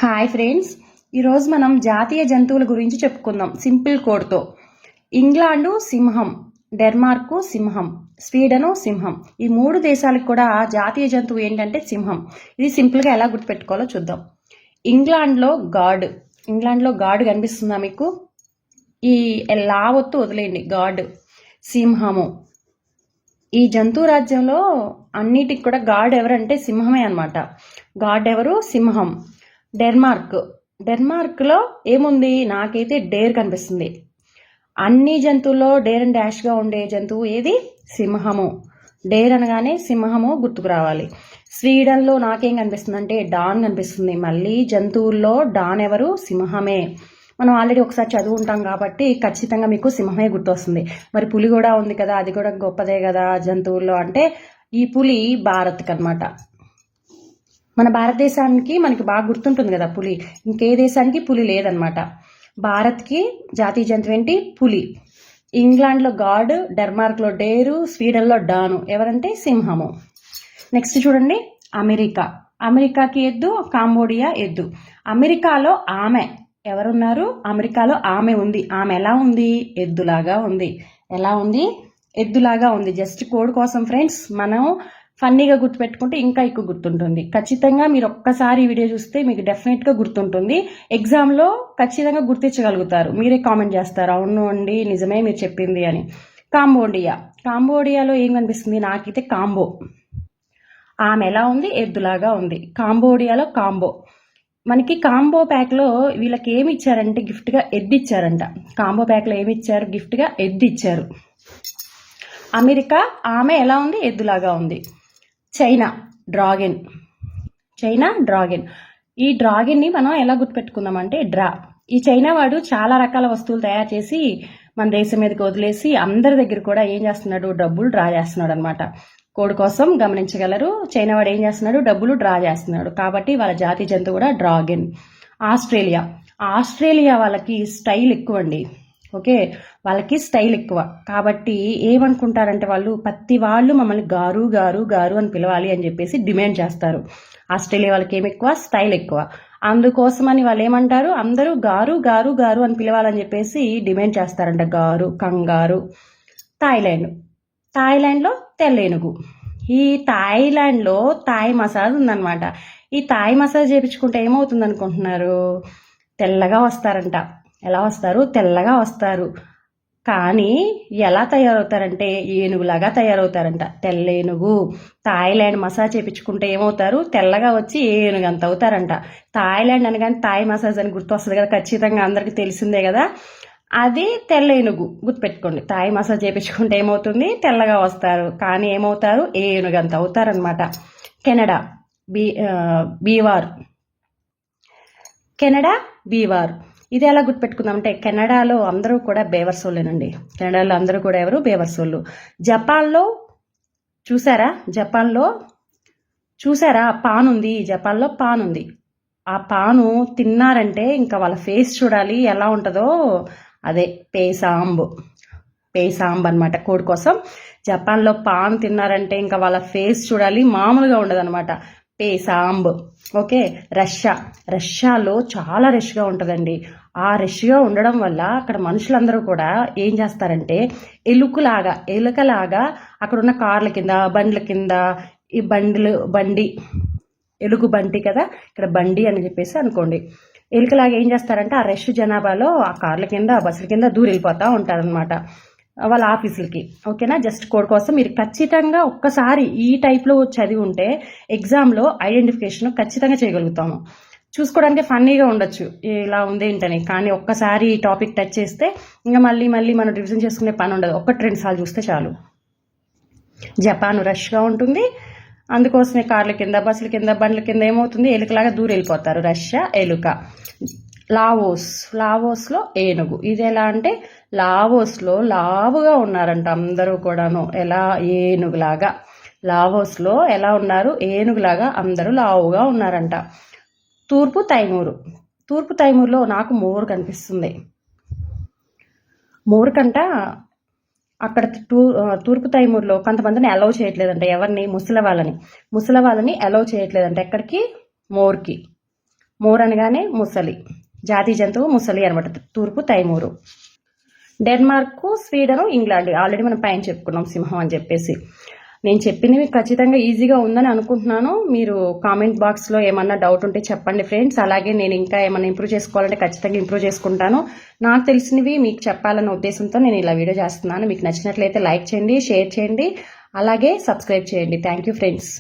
Hi friends, ఈరోజు మనం జాతీయ జంతువుల గురించి చెప్పుకుందాం సింపుల్ కోడ్తో. ఇంగ్లాండు సింహం, డెన్మార్కు సింహం, స్వీడను సింహం. ఈ మూడు దేశాలకు కూడా జాతీయ జంతువు ఏంటంటే సింహం. ఇది సింపుల్గా ఎలా గుర్తుపెట్టుకోవాలో చూద్దాం. ఇంగ్లాండ్లో గార్డ్ కనిపిస్తుందా మీకు? ఈ లావొత్తు వదిలేయండి, గార్డ్. సింహము. ఈ జంతు రాజ్యంలో అన్నిటికి కూడా గార్డ్ ఎవరంటే సింహమే అనమాట. గార్డ్ ఎవరు? సింహం. డెన్మార్క్లో ఏముంది? నాకైతే డేర్ కనిపిస్తుంది. అన్ని జంతువుల్లో డేర్ అండ్ డాష్గా ఉండే జంతువు ఏది? సింహము. డేర్ అనగానే సింహము గుర్తుకు రావాలి. స్వీడన్లో నాకేం కనిపిస్తుంది అంటే డాన్ కనిపిస్తుంది. మళ్ళీ జంతువుల్లో డాన్ ఎవరు? సింహమే. మనం ఆల్రెడీ ఒకసారి చదువుకుంటాం కాబట్టి ఖచ్చితంగా మీకు సింహమే గుర్తొస్తుంది. మరి పులి కూడా ఉంది కదా, అది కూడా గొప్పదే కదా జంతువుల్లో అంటే. ఈ పులి భారత్కి అనమాట. మన భారతదేశానికి మనకి బాగా గుర్తుంటుంది కదా పులి. ఇంకే దేశానికి పులి లేదనమాట. భారత్కి జాతీయ జంతువు ఏంటి? పులి. ఇంగ్లాండ్లో గార్డ్, డెన్మార్క్లో డేరు, స్వీడన్లో డాను. ఎవరంటే సింహము. నెక్స్ట్ చూడండి, అమెరికాకి ఎద్దు, కాంబోడియా ఎద్దు. అమెరికాలో ఆమె ఎవరున్నారు? అమెరికాలో ఆమె ఉంది. ఆమె ఎలా ఉంది? ఎద్దులాగా ఉంది. ఎలా ఉంది? ఎద్దులాగా ఉంది. జస్ట్ కోడ్ కోసం ఫ్రెండ్స్, మనం ఫన్నీగా గుర్తుపెట్టుకుంటే ఇంకా ఎక్కువ గుర్తుంటుంది. ఖచ్చితంగా మీరు ఒక్కసారి వీడియో చూస్తే మీకు డెఫినెట్గా గుర్తుంటుంది. ఎగ్జామ్లో ఖచ్చితంగా గుర్తించగలుగుతారు. మీరే కామెంట్ చేస్తారు, అవును అండి నిజమే మీరు చెప్పింది అని. కాంబోడియాలో ఏం కనిపిస్తుంది? నాకైతే కాంబో. ఆమె ఎలా ఉంది? ఎద్దులాగా ఉంది. కాంబోడియాలో కాంబో. మనకి కాంబో ప్యాక్లో వీళ్ళకి ఏమి ఇచ్చారంటే గిఫ్ట్గా ఎద్దు ఇచ్చారంట. కాంబో ప్యాక్లో ఏమి ఇచ్చారు? గిఫ్ట్గా ఎద్దు ఇచ్చారు. అమెరికా ఆమె ఎలా ఉంది? ఎద్దులాగా ఉంది. China dragon. ఈ డ్రాగన్ని మనం ఎలా గుర్తుపెట్టుకుందామంటే ఈ చైనా వాడు చాలా రకాల వస్తువులు తయారు చేసి మన దేశం మీదకి వదిలేసి అందరి దగ్గర కూడా ఏం చేస్తున్నాడు? డబ్బులు డ్రా చేస్తున్నాడు అనమాట. కోడ్ కోసం గమనించగలరు. చైనా వాడు ఏం చేస్తున్నాడు? డబ్బులు డ్రా చేస్తున్నాడు. కాబట్టి వాళ్ళ జాతీయ జంతువు కూడా డ్రాగన్. ఆస్ట్రేలియా వాళ్ళకి స్టైల్ ఎక్కువ అండి. ఓకే, వాళ్ళకి స్టైల్ ఎక్కువ. కాబట్టి ఏమనుకుంటారంటే వాళ్ళు ప్రతి వాళ్ళు మమ్మల్ని గారు గారు గారు అని పిలవాలి అని చెప్పేసి డిమాండ్ చేస్తారు. ఆస్ట్రేలియా వాళ్ళకి ఏమి ఎక్కువ? స్టైల్ ఎక్కువ. అందుకోసమని వాళ్ళు ఏమంటారు? అందరూ గారు గారు గారు అని పిలవాలని చెప్పేసి డిమాండ్ చేస్తారంట. గారు, కంగారు. థాయిలాండ్లో తెల్లేనుగు. ఈ థాయిలాండ్లో థాయ్ మసాజ్ ఉందన్నమాట. ఈ థాయ్ మసాజ్ చేయించుకుంటే ఏమవుతుంది అనుకుంటున్నారు? తెల్లగా వస్తారంట. ఎలా వస్తారు? తెల్లగా వస్తారు. కానీ ఎలా తయారవుతారంటే ఏనుగులాగా తయారవుతారంట. తెల్లేనుగు. థాయిలాండ్ మసాజ్ చేయించుకుంటే ఏమవుతారు? తెల్లగా వచ్చి ఏనుగు అంత అవుతారంట. థాయిలాండ్ అనగానే థాయ్ మసాజ్ అని గుర్తొస్తుంది కదా, ఖచ్చితంగా అందరికీ తెలిసిందే కదా. అది తెల్లేనుగు గుర్తుపెట్టుకోండి. థాయ్ మసాజ్ చేయించుకుంటే ఏమవుతుంది? తెల్లగా వస్తారు. కానీ ఏమవుతారు? ఏనుగు అంత అవుతారనమాట. కెనడా బీవార్. ఇది ఎలా గుర్తుపెట్టుకుందామంటే కెనడాలో అందరూ కూడా బేవర్సోళ్ళేనండి. కెనడాలో అందరూ కూడా ఎవరు? బేవర్సోళ్ళు. జపాన్లో పాన్ ఉంది. జపాన్లో పాన్ ఉంది. ఆ పాను తిన్నారంటే ఇంకా వాళ్ళ ఫేస్ చూడాలి ఎలా ఉంటుందో. అదే పేసాంబ్ అనమాట. కోడ్ కోసం జపాన్లో పాన్ తిన్నారంటే ఇంకా వాళ్ళ ఫేస్ చూడాలి, మామూలుగా ఉండదు అనమాట. పేసాంబ్. ఓకే. రష్యాలో చాలా రష్గా ఉంటుందండి. ఆ రష్గా ఉండడం వల్ల అక్కడ మనుషులందరూ కూడా ఏం చేస్తారంటే ఎలుకలాగా అక్కడ ఉన్న కార్ల కింద, బండ్ల కింద, ఈ బండి ఎలుగు బండి కదా, ఇక్కడ బండి అని చెప్పేసి అనుకోండి. ఎలుకలాగా ఏం చేస్తారంటే ఆ రష్ జనాభాలో ఆ కార్ల కింద, బస్సుల కింద దూరిపోతూ ఉంటారనమాట వాళ్ళ ఆఫీసులకి. ఓకేనా? జస్ట్ కోడ్ కోసం మీరు ఖచ్చితంగా ఒక్కసారి ఈ టైప్లో చదివి ఉంటే ఎగ్జామ్లో ఐడెంటిఫికేషన్ ఖచ్చితంగా చేయగలుగుతాము. చూసుకోవడానికి ఫన్నీగా ఉండొచ్చు ఇలా ఉంది ఏంటని, కానీ ఒక్కసారి ఈ టాపిక్ టచ్ చేస్తే ఇంకా మళ్ళీ మనం రివిజన్ చేసుకునే పని ఉండదు. 1-2 సార్లు చూస్తే చాలు. జపాన్ రష్గా ఉంటుంది, అందుకోసమే కార్ల కింద, బస్సుల కింద, బండ్ల కింద ఏమవుతుంది? ఎలుకలాగా దూరం వెళ్ళిపోతారు. రష్యా ఎలుక. లావోస్లో ఏనుగు. ఇది ఎలా అంటే లావోస్లో లావుగా ఉన్నారంట అందరూ కూడాను. ఎలా? ఏనుగులాగా. లావోస్లో ఎలా ఉన్నారు? ఏనుగులాగా అందరూ లావుగా ఉన్నారంట. తూర్పు తైమూర్లో నాకు మోర్ కనిపిస్తుంది. మోర్ కంట అక్కడ తూర్పు తైమూర్లో కొంతమందిని అలౌ చేయట్లేదంట. ఎవరిని? ముసలి వాళ్ళని అలౌ చేయట్లేదంట. ఎక్కడికి? మోర్కి. మోర్ అనగానే ముసలి, జాతీయ జంతువు ముసలి అనమాట, తూర్పు Timur. Denmark, Sweden, England already మనం పైన చెప్పుకున్నాం సింహం అని చెప్పేసి. నేను చెప్పినవి ఖచ్చితంగా ఈజీగా ఉందని అనుకుంటున్నాను. మీరు కామెంట్ బాక్స్లో ఏమన్నా డౌట్ ఉంటే చెప్పండి ఫ్రెండ్స్. అలాగే నేను ఇంకా ఏమన్నా ఇంప్రూవ్ చేసుకోవాలంటే ఖచ్చితంగా ఇంప్రూవ్ చేసుకుంటాను. నాకు తెలిసినవి మీకు చెప్పాలన్న ఉద్దేశంతో నేను ఇలా వీడియో చేస్తున్నాను. మీకు నచ్చినట్లయితే లైక్ చేయండి, షేర్ చేయండి, అలాగే సబ్స్క్రైబ్ చేయండి. Thank you friends.